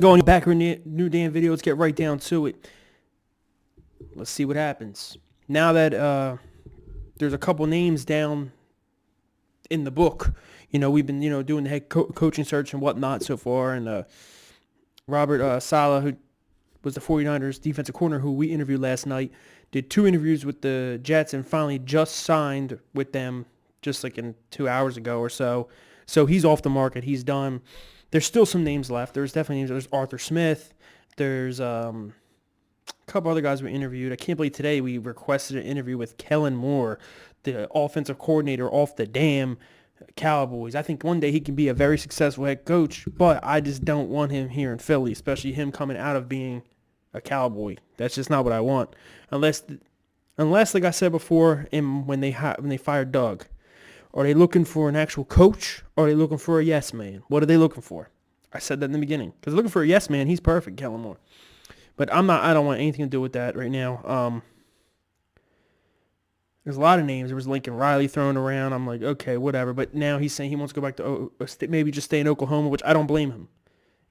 Going back to a new damn video. Let's get right down to it. Let's see what happens. Now that there's a couple names down in the book, we've been, doing the head coaching search and whatnot so far. And Robert Saleh, who was the 49ers defensive corner who we interviewed last night, did 2 interviews with the Jets and finally just signed with them just like in 2 hours ago or so. So he's off the market. He's done. There's still some names left. There's definitely names. There's Arthur Smith. There's a couple other guys we interviewed. I can't believe today we requested an interview with Kellen Moore, the offensive coordinator off the damn Cowboys. I think one day he can be a very successful head coach, but I just don't want him here in Philly, especially him coming out of being a Cowboy. That's just not what I want. Unless like I said before, when they fired Doug. Are they looking for an actual coach, or are they looking for a yes man? What are they looking for? I said that in the beginning. Because looking for a yes man, he's perfect, Kellen Moore. But I don't want anything to do with that right now. There's a lot of names. There was Lincoln Riley thrown around. I'm like, okay, whatever. But now he's saying he wants to go back to maybe just stay in Oklahoma, which I don't blame him.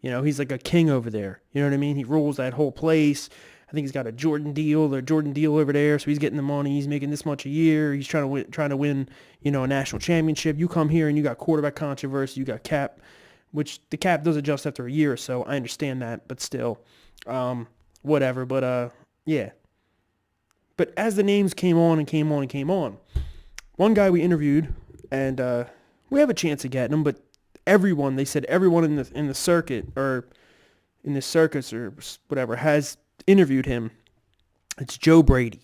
He's like a king over there. You know what I mean? He rules that whole place. I think he's got a Jordan deal over there, so he's getting the money. He's making this much a year. He's trying to win, a national championship. You come here and you got quarterback controversy. You got cap, which the cap does adjust after a year or so. I understand that, but still, whatever. But yeah. But as the names came on, one guy we interviewed, and we have a chance of getting him, but they said everyone in the circuit or in the circus or whatever has interviewed him. It's Joe Brady.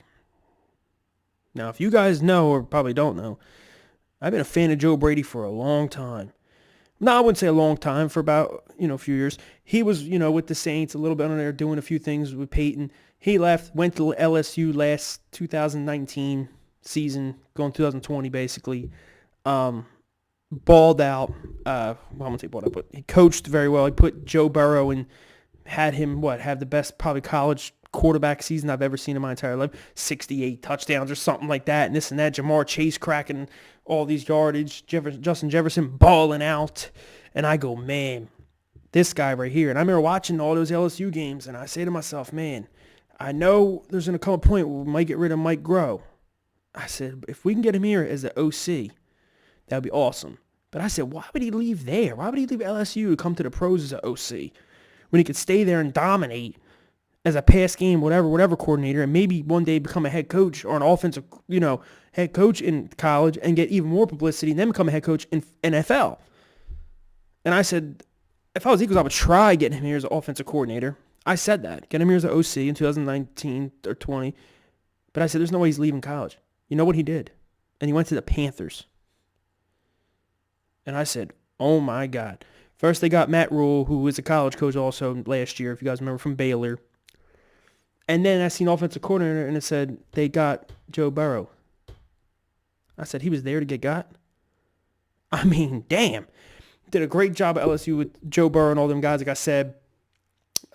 Now, if you guys know or probably don't know, I've been a fan of Joe Brady for a long time. No, I wouldn't say a long time, for about, a few years. He was, with the Saints, a little bit on there, doing a few things with Peyton. He left, went to LSU last 2019 season, going 2020 basically. Balled out. I won't say balled out, but he coached very well. He put Joe Burrow and had him, have the best probably college quarterback season I've ever seen in my entire life. 68 touchdowns or something like that, and this and that. Jamar Chase cracking all these yardage. Justin Jefferson balling out. And I go, man, this guy right here. And I remember watching all those LSU games, and I say to myself, man, I know there's going to come a point where we might get rid of Mike Groh. I said, if we can get him here as the OC, that would be awesome. But I said, why would he leave there? Why would he leave LSU to come to the pros as an OC when he could stay there and dominate as a pass game, whatever coordinator, and maybe one day become a head coach or an offensive, head coach in college and get even more publicity and then become a head coach in NFL? And I said, if I was Eagles, I would try getting him here as an offensive coordinator. I said that. Get him here as an OC in 2019 or 20. But I said, there's no way he's leaving college. You know what he did? And he went to the Panthers. And I said, oh my God. First they got Matt Rule, who was a college coach also last year, if you guys remember, from Baylor. And then I seen offensive coordinator, and it said they got Joe Burrow. I said, he was there to get got? I mean, damn. Did a great job at LSU with Joe Burrow and all them guys, like I said.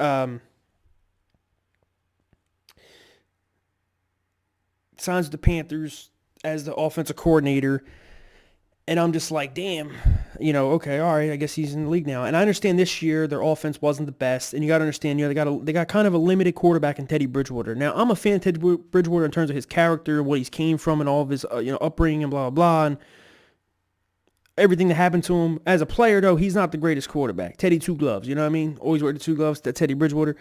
Signs with the Panthers as the offensive coordinator. And I'm just like, damn, okay, all right, I guess he's in the league now. And I understand this year their offense wasn't the best, and you got to understand, they got kind of a limited quarterback in Teddy Bridgewater. Now, I'm a fan of Teddy Bridgewater in terms of his character, what he's came from, and all of his, upbringing and blah, blah, blah, and everything that happened to him. As a player, though, he's not the greatest quarterback. Teddy two gloves, you know what I mean? Always wear the two gloves, that Teddy Bridgewater.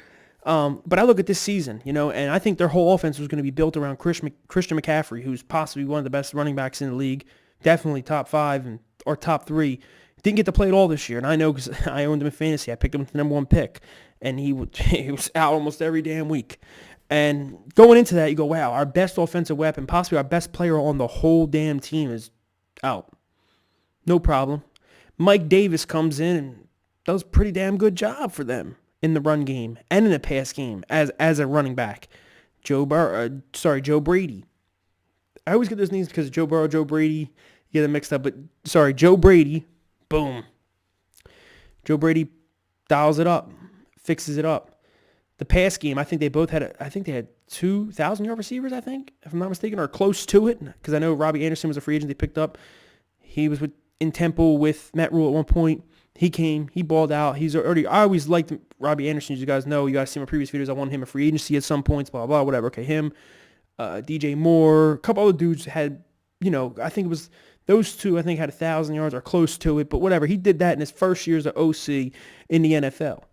But I look at this season, and I think their whole offense was going to be built around Christian McCaffrey, who's possibly one of the best running backs in the league. Definitely top 5 or top 3. Didn't get to play it all this year, and I know because I owned him in fantasy. I picked him to the number 1 pick, and he was out almost every damn week. And going into that, you go, wow, our best offensive weapon, possibly our best player on the whole damn team is out. No problem. Mike Davis comes in and does a pretty damn good job for them in the run game and in the pass game as a running back. Joe Brady. I always get those names because Joe Burrow, Joe Brady, you get them mixed up. But, Joe Brady, boom. Joe Brady dials it up, fixes it up. The pass game, I think they had 2,000-yard receivers, if I'm not mistaken, or close to it. Because I know Robbie Anderson was a free agent they picked up. He was in Temple with Matt Rule at one point. He came, he balled out. He's already. I always liked Robbie Anderson. As you guys know, you guys see my previous videos. I wanted him a free agency at some points. Blah blah whatever. Okay, him, DJ Moore, a couple other dudes had, I think it was those two. I think had 1,000 yards or close to it. But whatever, he did that in his first year as an OC in the NFL.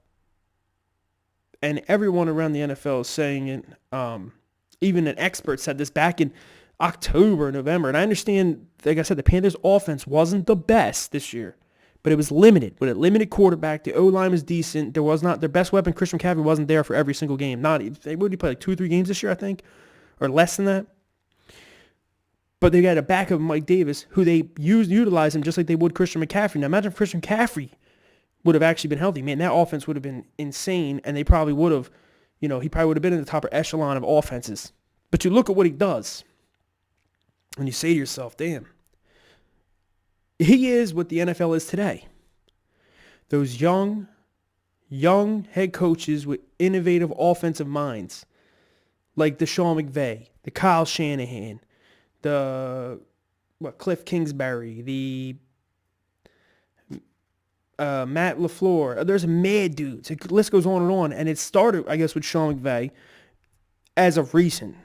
And everyone around the NFL is saying it. Even an expert said this back in October, November. And I understand, like I said, the Panthers' offense wasn't the best this year. But it was limited. With a limited quarterback, the O-line was decent. There was not their best weapon, Christian McCaffrey, wasn't there for every single game. They would play like 2 or 3 games this year, I think, or less than that. But they got a backup, Mike Davis, who they utilize him just like they would Christian McCaffrey. Now imagine if Christian McCaffrey would have actually been healthy. Man, that offense would have been insane, and they probably would have, he probably would have been in the top echelon of offenses. But you look at what he does, and you say to yourself, damn. He is what the NFL is today. Those young head coaches with innovative offensive minds, like the Sean McVay, the Kyle Shanahan, the Cliff Kingsbury, the Matt LaFleur. There's mad dudes. The list goes on, and it started, I guess, with Sean McVay as of recent.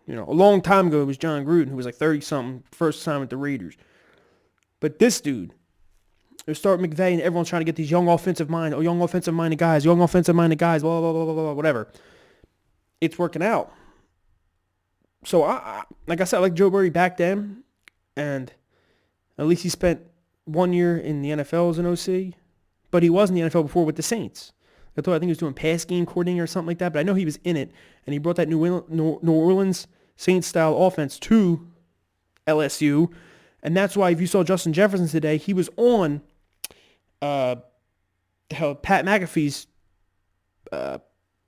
A long time ago, it was John Gruden, who was like 30-something, first time with the Raiders. But this dude, they start McVay, and everyone's trying to get these young offensive-minded guys, blah, blah, blah, blah, blah, whatever. It's working out. So, like I said, I like Joe Brady back then, and at least he spent 1 year in the NFL as an OC, but he was in the NFL before with the Saints. I think he was doing pass game coordinating or something like that, but I know he was in it, and he brought that New Orleans Saints-style offense to LSU. And that's why if you saw Justin Jefferson today, he was on Pat McAfee's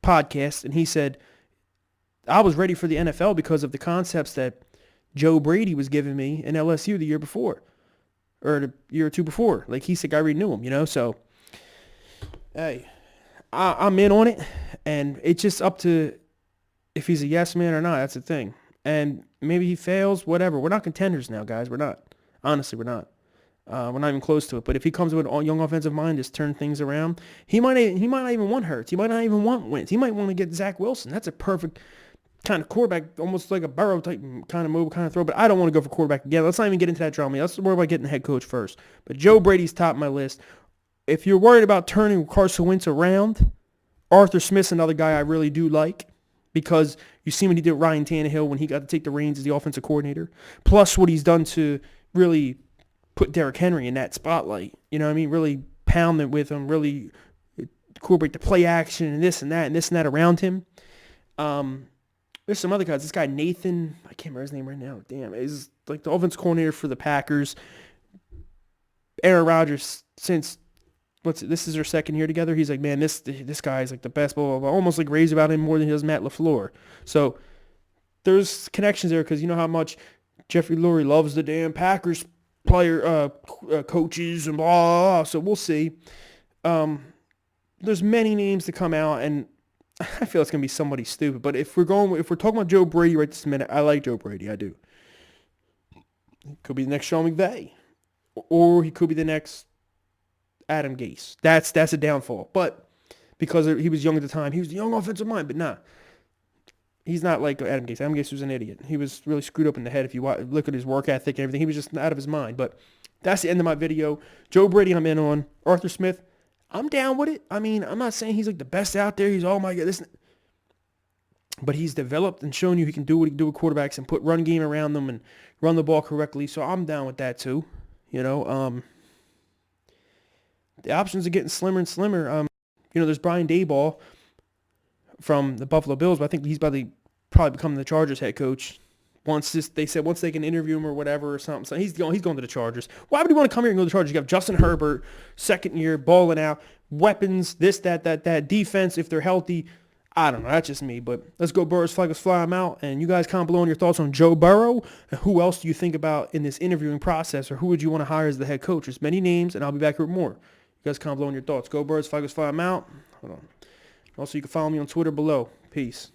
podcast, and he said, I was ready for the NFL because of the concepts that Joe Brady was giving me in LSU the year before, or the year or two before. Like he said, I already knew him, So, hey, I'm in on it, and it's just up to if he's a yes man or not. That's the thing. And maybe he fails, whatever. We're not contenders now, guys. We're not. Honestly, we're not. We're not even close to it. But if he comes with a young offensive mind, just turn things around, he might not even want Hurts. He might not even want Wentz. He might want to get Zach Wilson. That's a perfect kind of quarterback, almost like a Burrow type kind of move, kind of throw. But I don't want to go for quarterback again. Let's not even get into that drama. Let's worry about getting the head coach first. But Joe Brady's top of my list. If you're worried about turning Carson Wentz around, Arthur Smith's another guy I really do like. Because you see what he did with Ryan Tannehill when he got to take the reins as the offensive coordinator. Plus what he's done to really put Derrick Henry in that spotlight. You know what I mean? Really pound it with him, really incorporate the play action and this and that around him. There's some other guys. This guy Nathan, I can't remember his name right now. Damn, is like the offensive coordinator for the Packers. Aaron Rodgers, since this is their second year together. He's like, man, this guy is like the best, blah, blah, blah. Almost like raves about him more than he does Matt LaFleur. So there's connections there because you know how much Jeffrey Lurie loves the damn Packers player, coaches and blah, blah, blah. So we'll see. There's many names to come out, and I feel it's going to be somebody stupid. But if we're talking about Joe Brady right this minute, I like Joe Brady. I do. He could be the next Sean McVay. Or he could be the next Adam Gase. That's a downfall. But because he was young at the time, he was a young offensive mind. But nah, he's not like Adam Gase. Adam Gase was an idiot. He was really screwed up in the head if you look at his work ethic and everything. He was just out of his mind. But that's the end of my video. Joe Brady, I'm in on. Arthur Smith, I'm down with it. I mean, I'm not saying he's like the best out there. He's, oh my God, this. But he's developed and shown you he can do what he can do with quarterbacks and put run game around them and run the ball correctly. So I'm down with that too. The options are getting slimmer and slimmer. There's Brian Daboll from the Buffalo Bills, but I think he's about to probably become the Chargers head coach. They said once they can interview him or whatever or something. So he's going to the Chargers. Why would he want to come here and go to the Chargers? You have Justin Herbert, second year, balling out, weapons, this, that, defense if they're healthy. I don't know. That's just me. But let's go Burrows, flag us, fly them out. And you guys comment below on your thoughts on Joe Burrow. And who else do you think about in this interviewing process, or who would you want to hire as the head coach? There's many names, and I'll be back here with more. You guys comment below on your thoughts. Go Birds, flag us, fly them out. Hold on. Also, you can follow me on Twitter below. Peace.